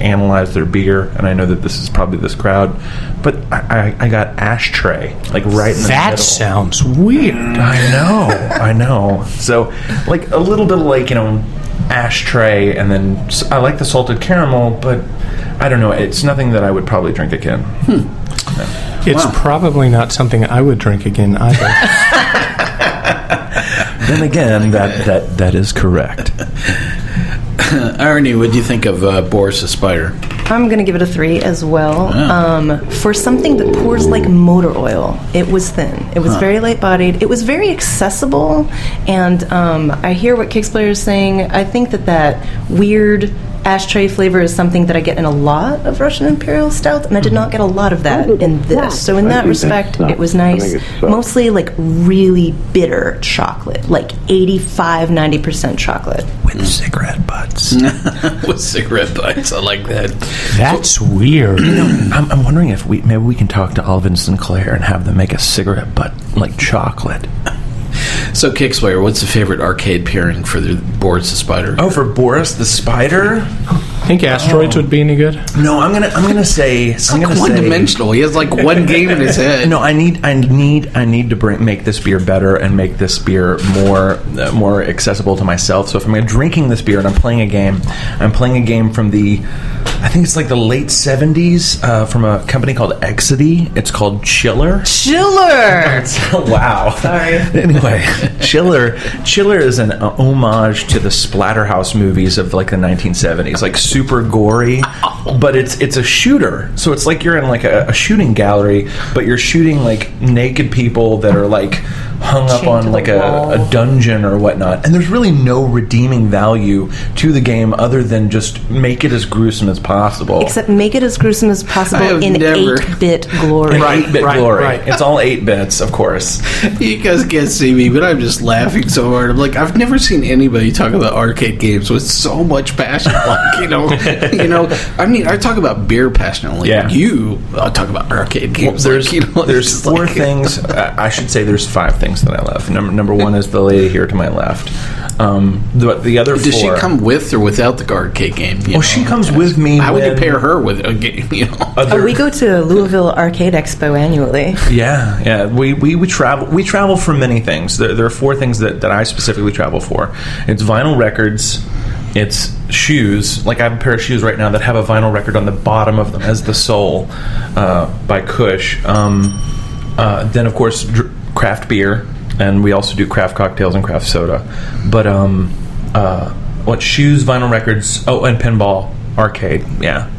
analyze their beer, and I know that this is probably this crowd, but I got ashtray, like right in the middle. That sounds weird. I know. So, like a little bit of like, ashtray, and then I like the salted caramel, but I don't know. It's nothing that I would probably drink again. It's probably not something I would drink again either. Then again, that is correct. Arnie, what do you think of Boris the Spider? I'm going to give it a 3 as well. For something that pours like motor oil, it was thin. It was very light-bodied. It was very accessible. And I hear what Kicksplayer is saying. I think that weird ashtray flavor is something that I get in a lot of Russian Imperial Stouts, and I did not get a lot of that in this. So in that respect, it was nice. Mostly like really bitter chocolate, like 85-90% chocolate. With cigarette butts. With cigarette butts, I like that. That's weird. I'm wondering if maybe we can talk to Alvin Sinclair and have them make a cigarette butt like chocolate. So, Kicksplayer, what's the favorite arcade pairing for the Boris the Spider? Oh, for Boris the Spider? Think asteroids would be any good? No, I'm gonna say it's like one-dimensional. He has like one game in his head. No, I need to make this beer better and make this beer more accessible to myself. So if I'm drinking this beer and I'm playing a game from the, I think it's like the late 70s, from a company called Exidy. It's called Chiller. Wow. Sorry. Anyway, Chiller is an homage to the Splatterhouse movies of like the 1970s, like super gory, but it's a shooter. So it's like you're in like a shooting gallery, but you're shooting like naked people that are like hung up on like a dungeon or whatnot. And there's really no redeeming value to the game other than just make it as gruesome as possible. Except make it as gruesome as possible in 8-bit glory. Right, 8-bit glory. Right. It's all 8 bits, of course. You guys can't see me, but I'm just laughing so hard. I'm like, I've never seen anybody talk about arcade games with so much passion. Like, I mean, I talk about beer passionately. Yeah. You talk about arcade games. Well, there's 4 things. I should say there's 5 things that I love. Number 1 is the lady here to my left. The other 4. Does she come with or without the arcade game? She comes with me. How would you pair her with a game? We go to Louisville Arcade Expo annually. Yeah. We travel for many things. There are 4 things that I specifically travel for. It's vinyl records. It's shoes. Like I have a pair of shoes right now that have a vinyl record on the bottom of them as the sole, by Kush. Then of course craft beer, and we also do craft cocktails and craft soda. But shoes, vinyl records, and pinball, arcade. Yeah.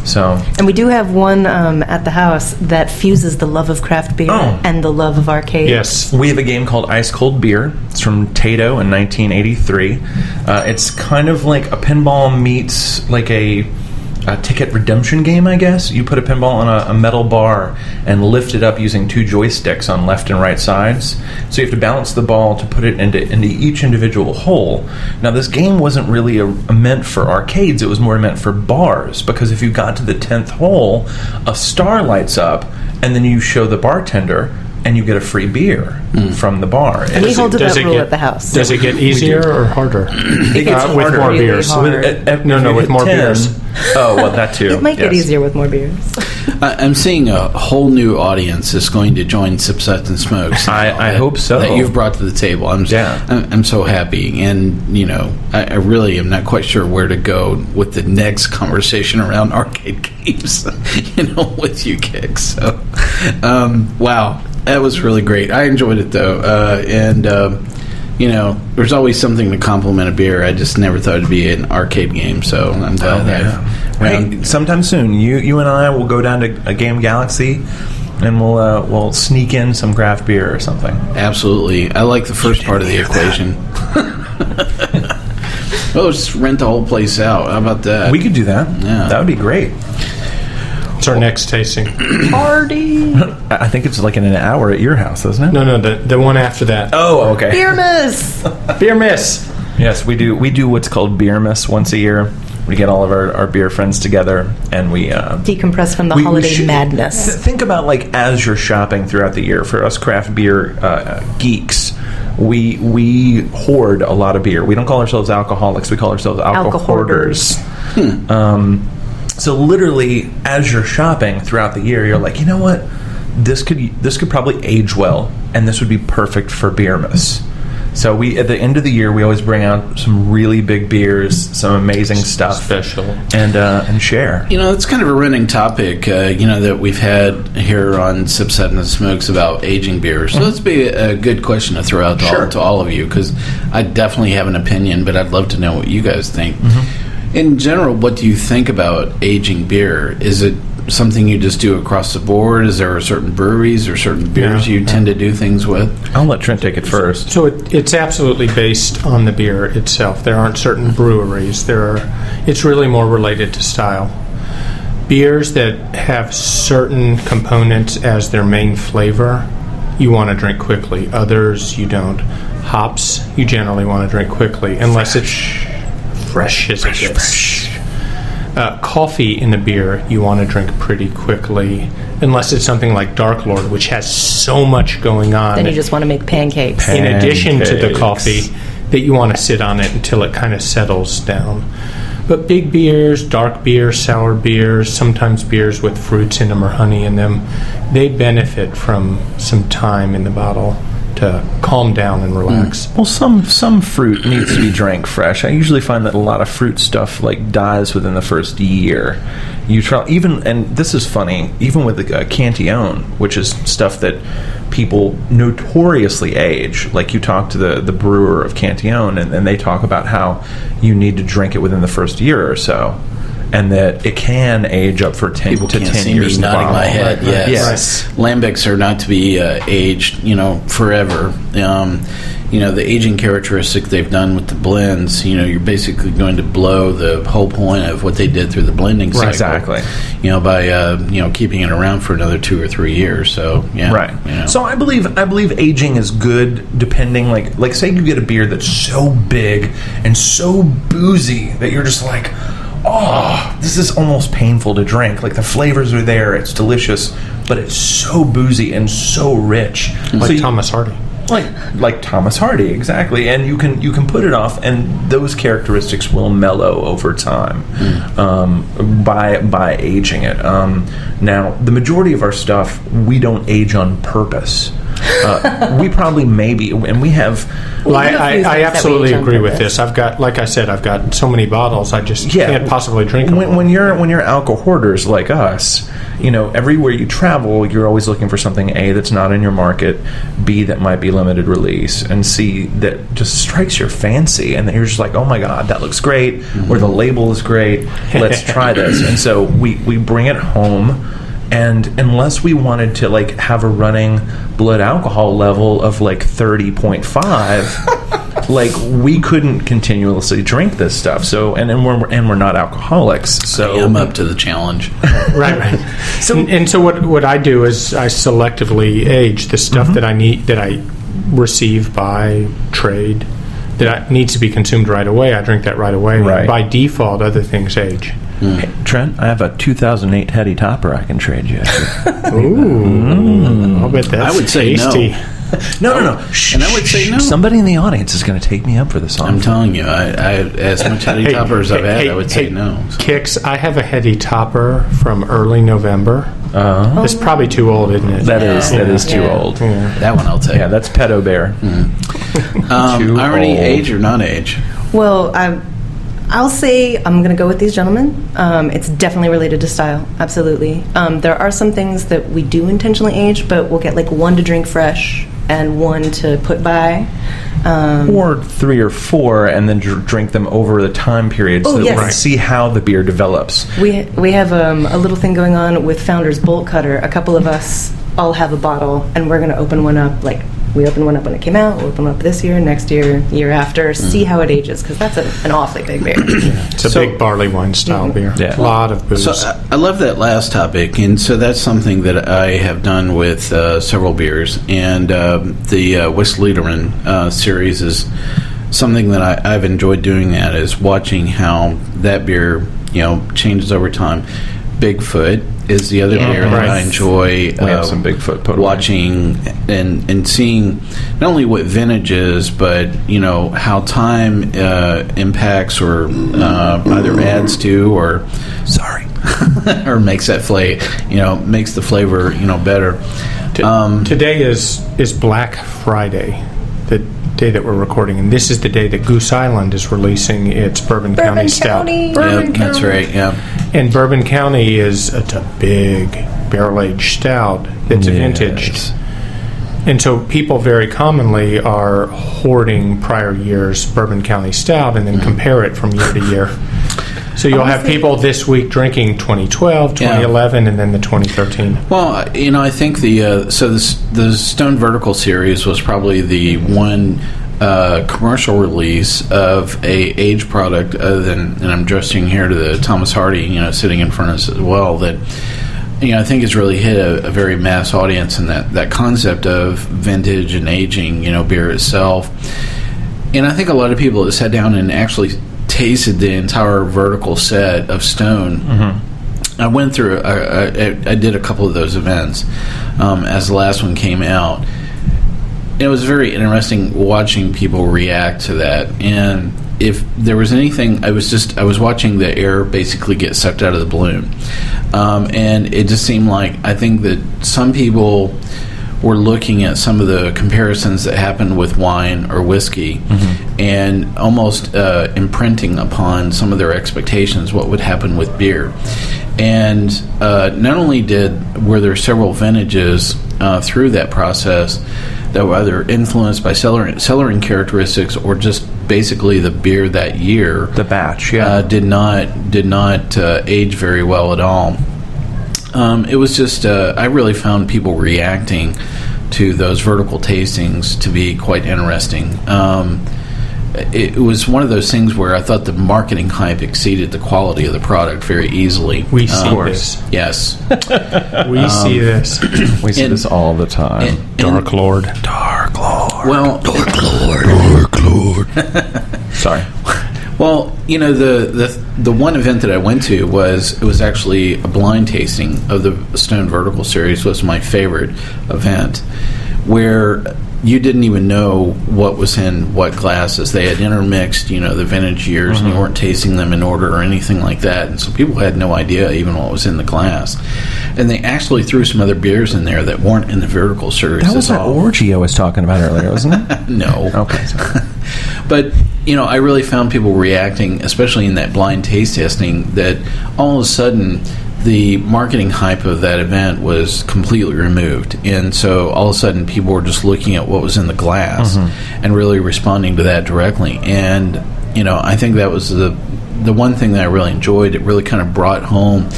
So. And we do have one at the house that fuses the love of craft beer and the love of arcade. Yes. We have a game called Ice Cold Beer. It's from Tato in 1983. It's kind of like a pinball meets like a ticket redemption game, I guess. You put a pinball on a metal bar and lift it up using 2 joysticks on left and right sides. So you have to balance the ball to put it into each individual hole. Now, this game wasn't really meant for arcades. It was more meant for bars, because if you got to the 10th hole, a star lights up, and then you show the bartender, and you get a free beer from the bar. And we hold to that rule at the house. Does it get easier or harder? It gets harder. With more beers. With more beers. Oh, well, that too. It might get easier with more beers. I'm seeing a whole new audience is going to join Sip, Suds, and Smokes. I hope so. That you've brought to the table. I'm so happy. And, I really am not quite sure where to go with the next conversation around arcade games, with you, Kicks. So, wow. That was really great. I enjoyed it, though. There's always something to compliment a beer. I just never thought it'd be an arcade game, so I'm glad Hey, sometime soon, you and I will go down to a Game Galaxy, and we'll sneak in some craft beer or something. Absolutely. I like the first part of the equation. Oh, just rent the whole place out. How about that? We could do that. Yeah. That would be great. It's our next tasting. Party. I think it's like in an hour at your house, isn't it? No, the one after that. Oh, okay. Beer miss. Beer miss. Yes, we do. We do what's called beer miss once a year. We get all of our beer friends together, and we Decompress from the holiday madness. Think about, like, as you're shopping throughout the year. For us craft beer geeks, we hoard a lot of beer. We don't call ourselves alcoholics. We call ourselves alcohol hoarders. So literally, as you're shopping throughout the year, you're like, you know what? This could probably age well, and this would be perfect for beer miss. So we, at the end of the year, we always bring out some really big beers, some amazing stuff, Special. and share. You know, it's kind of a running topic, that we've had here on Sip Set and the Smokes about aging beers. So let's be a good question to throw out to all of you, because I definitely have an opinion, but I'd love to know what you guys think. In general, what do you think about aging beer? Is it something you just do across the board? Is there certain breweries or certain beers you tend to do things with? I'll let Trent take it first. So it's absolutely based on the beer itself. There aren't certain breweries. It's really more related to style. Beers that have certain components as their main flavor, you want to drink quickly. Others, you don't. Hops, you generally want to drink quickly, unless it's fresh as it gets. Coffee in the beer, you want to drink pretty quickly, unless it's something like Dark Lord, which has so much going on. Then you just want to make pancakes. In addition to the coffee, that you want to sit on it until it kind of settles down. But big beers, dark beers, sour beers, sometimes beers with fruits in them or honey in them, they benefit from some time in the bottle to calm down and relax. Well, some fruit needs to be drank fresh. I usually find that a lot of fruit stuff like dies within the first year. You try and this is funny, even with the Cantillon, which is stuff that people notoriously age. Like, you talk to the brewer of Cantillon, and they talk about how you need to drink it within the first year or so, and that it can age up for 10 People to can't 10 see years. me nodding my head. Right. Yes. Lambics are not to be aged, forever. The aging characteristic they've done with the blends, you're basically going to blow the whole point of what they did through the blending cycle. Exactly. By keeping it around for another 2 or 3 years. So yeah. Right. So I believe aging is good, depending, like say you get a beer that's so big and so boozy that you're just like, oh, this is almost painful to drink. Like, the flavors are there, it's delicious, but it's so boozy and so rich. Like Thomas Hardy. Like Thomas Hardy, exactly. And you can put it off, and those characteristics will mellow over time by aging it. Now, the majority of our stuff, we don't age on purpose. We probably and we have... Well, I absolutely agree with this. I've got so many bottles, I just can't possibly drink them. When you're alcohol hoarders like us, everywhere you travel, you're always looking for something, A, that's not in your market, B, that might be limited release, and C, that just strikes your fancy, and then you're just like, oh my God, that looks great, or the label is great, let's try this. And so we bring it home. And unless we wanted to have a running blood alcohol level of 30.5, we couldn't continuously drink this stuff. So and we're not alcoholics. So I'm up to the challenge. Right. So what I do is I selectively age the stuff that I need, that I receive by trade, that needs to be consumed right away. I drink that right away. Right. By default, other things age. Hey, Trent, I have a 2008 Heady Topper I can trade you. Ooh, I'll bet that's I would say tasty. No. Shh, and I would say no. Somebody in the audience is going to take me up for this offer. I'm telling you, I as much Heady Topper as I've had, I would say no. Kix, I have a Heady Topper from early November. It's probably too old, isn't it? That is too old. Yeah. That one I'll take. Yeah, that's Pedo Bear. Irony, old. age or non-age? Well, I'll say I'm going to go with these gentlemen. It's definitely related to style, absolutely. There are some things that we do intentionally age, but we'll get one to drink fresh and one to put by. Or 3 or 4, and then drink them over the time period so that we can see how the beer develops. We have a little thing going on with Founder's Bolt Cutter. A couple of us I'll have a bottle, and we're going to open one up. Like, we opened one up when it came out. We'll open one up this year, next year, year after. See how it ages, because that's an awfully big beer. It's a big barley wine style beer. Yeah. A lot of booze. So I love that last topic, and so that's something that I have done with several beers, and the Westliederan series is something that I've enjoyed doing. That is watching how that beer, changes over time. Bigfoot is the other beer that I enjoy. We have some Bigfoot put watching and seeing not only what vintage is, but how time impacts or either adds to or or makes that makes the flavor better. Today is Black Friday, the day that we're recording, and this is the day that Goose Island is releasing its Bourbon County Stout. That's right. Yeah. And Bourbon County it's a big barrel-aged stout that's a vintage. And so people very commonly are hoarding prior year's Bourbon County Stout and then compare it from year to year. So you'll have people this week drinking 2012, 2011, and then the 2013. Well, I think the Stone Vertical series was probably the one commercial release of a aged product, other than, and I'm gesturing here to the Thomas Hardy, sitting in front of us as well, that I think has really hit a very mass audience, and that concept of vintage and aging, beer itself. And I think a lot of people that sat down and actually tasted the entire vertical set of Stone. I went through I did a couple of those events as the last one came out. It was very interesting watching people react to that, and if there was anything, I was watching the air basically get sucked out of the balloon, and it just seemed like, I think that some people were looking at some of the comparisons that happened with wine or whiskey, and almost imprinting upon some of their expectations what would happen with beer. And not only were there several vintages through that process that were either influenced by cellaring characteristics or just basically the beer that year, the batch, did not age very well at all. It was just I really found people reacting to those vertical tastings to be quite interesting. It was one of those things where I thought the marketing hype exceeded the quality of the product very easily. We see this. Yes. We see this. We see this all the time. Dark Lord. Well, Dark Lord. Sorry. Well, the one event that I went to was actually a blind tasting of the Stone Vertical series. Was my favorite event, where you didn't even know what was in what glasses. They had intermixed, the vintage years, and you weren't tasting them in order or anything like that. And so people had no idea even what was in the glass. And they actually threw some other beers in there that weren't in the Vertical series. That was that orgy I was talking about earlier, wasn't it? No. Okay. But, I really found people reacting, especially in that blind taste testing, that all of a sudden the marketing hype of that event was completely removed. And so all of a sudden people were just looking at what was in the glass and really responding to that directly. And, I think that was the one thing that I really enjoyed. It really kind of brought home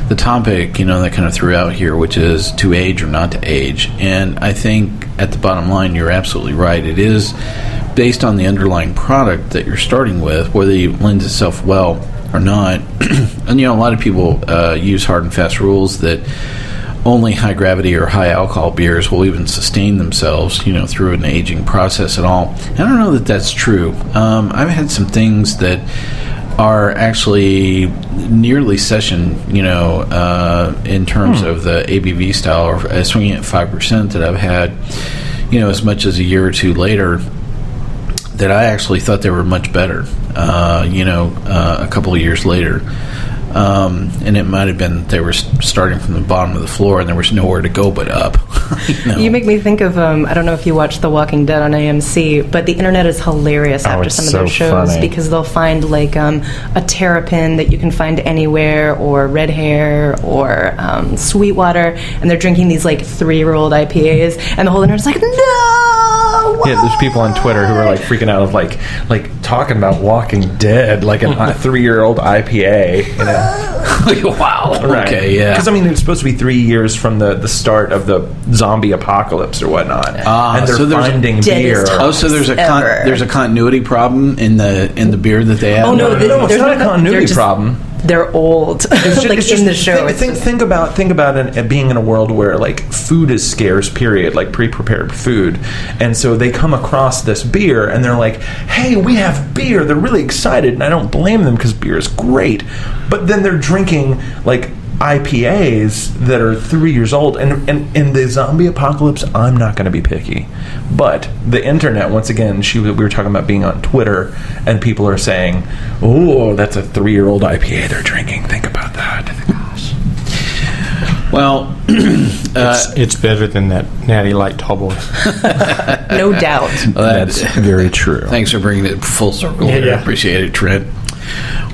the topic, that kind of threw out here, which is to age or not to age. And I think at the bottom line, you're absolutely right. It is based on the underlying product that you're starting with, whether it lends itself well or not. And a lot of people use hard and fast rules that only high gravity or high alcohol beers will even sustain themselves, through an aging process at all. And I don't know that that's true. I've had some things that are actually nearly session, in terms of the ABV style, or swinging at 5%, that I've had, as much as a year or two later, that I actually thought they were much better, a couple of years later. And it might have been they were starting from the bottom of the floor and there was nowhere to go but up. You make me think of, I don't know if you watch The Walking Dead on AMC, but the internet is hilarious after some of their shows, because they'll find like a terrapin that you can find anywhere, or red hair, or Sweetwater, and they're drinking these like 3-year-old IPAs, and the whole internet's like, no, wow. Yeah, there's people on Twitter who are like freaking out of like talking about Walking Dead, like a 3-year-old IPA. You know? Wow. Right. Okay. Yeah. Because I mean, it's supposed to be 3 years from the start of the zombie apocalypse or whatnot, and they're so there's finding deadest beer. time. Oh, so there's Ever. there's a continuity problem in the beer that they have. Oh, no, No, it's there's not a no- continuity they're just- problem. They're old. Like in the show. Think about it being in a world where like food is scarce, period, like pre-prepared food, and so they come across this beer and they're like, "Hey, we have beer." They're really excited, and I don't blame them because beer is great. But then they're drinking like IPAs that are 3 years old, and in the zombie apocalypse, I'm not going to be picky, but the internet, once again, we were talking about being on Twitter, and people are saying, "Oh, that's a 3-year-old IPA they're drinking. Think about that." Well, It's better than that Natty Light Tall Boy. No doubt. That's very true. thanks for bringing it full circle. Yeah, there. yeah. Appreciate it, Trent.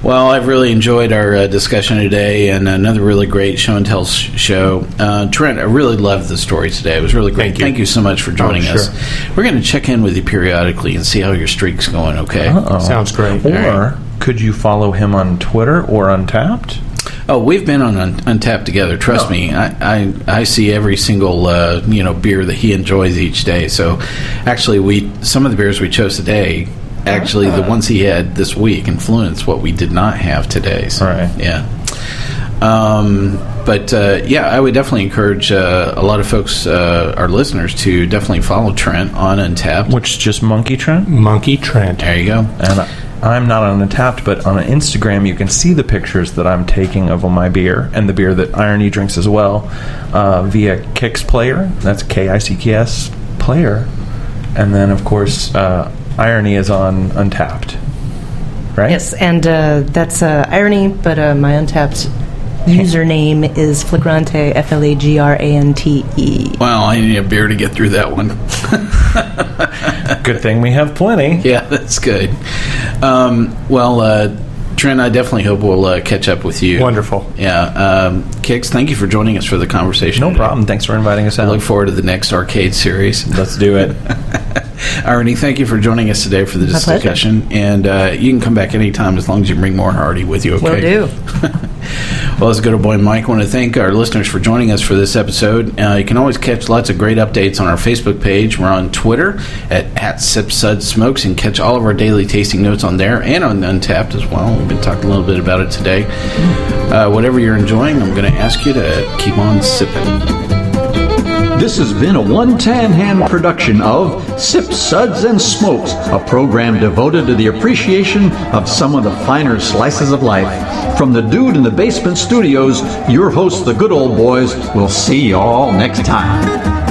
Well, I've really enjoyed our discussion today, and another really great show and tell show. Trent, I really loved the story today. It was really great. Thank you. Thank you so much for joining sure. us. We're going to check in with you periodically and see how your streak's going. Okay. Uh-oh. Sounds great. Or could you follow him on Twitter or Untappd? Oh, we've been on Untappd together. Trust me, I see every single beer that he enjoys each day. So, actually, some of the beers we chose today, actually, the ones he had this week influenced what we did not have today. So, All right. Yeah. I would definitely encourage a lot of folks, our listeners, to definitely follow Trent on Untappd. Which is just Monkey Trent. Monkey Trent. There you go. And I'm not on Untappd, but on Instagram you can see the pictures that I'm taking of my beer and the beer that Irony drinks as well via Kicks Player. That's KICKS Player. And then, of course, Irony is on Untappd. Right? Yes, and that's Irony, but my Untappd username is Flagrante, Flagrante. Well, I need a beer to get through that one. Good thing we have plenty. Yeah, that's good. Trent, I definitely hope we'll catch up with you. Wonderful. Yeah. Kix, thank you for joining us for the conversation. No today. problem. Thanks for inviting us I out. look forward to the next arcade series. Let's do it. Irony, thank you for joining us today for this My pleasure. discussion. And you can come back anytime as long as you bring more Hardy with you, okay? Will do. Well, as a good old boy Mike, I want to thank our listeners for joining us for this episode. You can always catch lots of great updates on our Facebook page. We're on Twitter at SipSudSmokes and catch all of our daily tasting notes on there and on Untappd as well. We've been talking a little bit about it today. Whatever you're enjoying, I'm going to ask you to keep on sipping. This has been a One Tan Hand production of Sip, Suds, and Smokes, a program devoted to the appreciation of some of the finer slices of life. From the Dude in the Basement Studios, your hosts, the Good Old Boys, will see you all next time.